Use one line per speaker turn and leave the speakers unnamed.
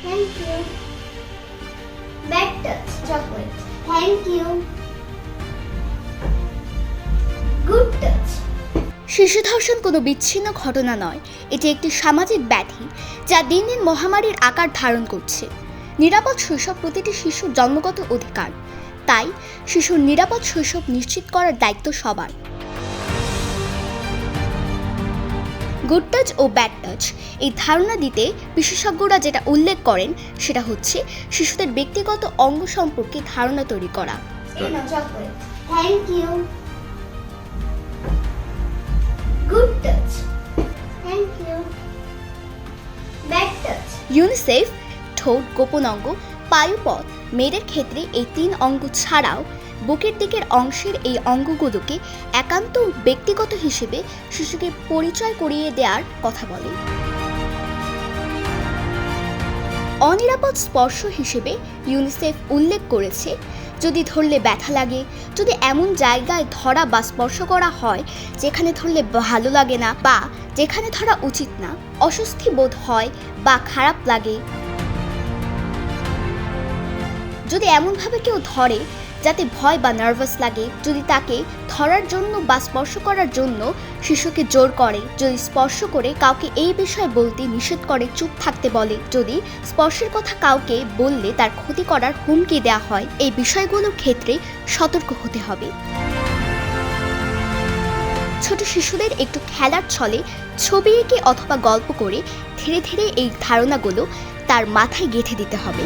Thank you. Bad touch. Chocolate. Thank you. Good touch.
শিশু ধর্ষণ কোনো বিচ্ছিন্ন ঘটনা নয়, এটি একটি সামাজিক ব্যাধি যা দিন দিন মহামারীর আকার ধারণ করছে। নিরাপদ শৈশব প্রতিটি শিশুর জন্মগত অধিকার, তাই শিশুর নিরাপদ শৈশব নিশ্চিত করার দায়িত্ব সবার। গুড টাচ ও ব্যাড টাচ এই ধারণা দিতে বিশেষজ্ঞরা যেটা উল্লেখ করেন সেটা হচ্ছে শিশুদের ব্যক্তিগত অঙ্গ সম্পর্কে ধারণা তৈরি করা।
এই নাও chocolate. Thank you. Good touch. Thank you. Bad touch.
UNICEF ঠোঁট, গোপন অঙ্গ, পায়ুপথ মেয়েদের ক্ষেত্রে এই 3 অঙ্গ ছাড়াও বুকের দিকের অংশের এই অঙ্গগুলোকে একান্ত ব্যক্তিগত হিসেবে শিশুকে পরিচয় করিয়ে দেওয়ার কথা বলে। অনিরাপদ স্পর্শ হিসেবে ইউনিসেফ উল্লেখ করেছে, যদি ধরলে ব্যথা লাগে, যদি এমন জায়গায় ধরা বা স্পর্শ করা হয় যেখানে ধরলে ভালো লাগে না বা যেখানে ধরা উচিত না, অস্বস্তি বোধ হয় বা খারাপ লাগে, যদি এমনভাবে কেউ ধরে যাতে ভয় বা নার্ভাস লাগে, যদি তাকে ধরার জন্য বা স্পর্শ করার জন্য শিশুকে জোর করে, যদি স্পর্শ করে কাউকে এই বিষয়ে বলতে নিষেধ করে, চুপ থাকতে বলে, যদি স্পর্শের কথা কাউকে বললে তার ক্ষতি করার হুমকি দেওয়া হয়, এই বিষয়গুলোর ক্ষেত্রে সতর্ক হতে হবে। ছোট শিশুদের একটু খেলার ছলে ছবি এঁকে অথবা গল্প করে ধীরে ধীরে এই ধারণাগুলো তার মাথায় গেঁথে দিতে হবে।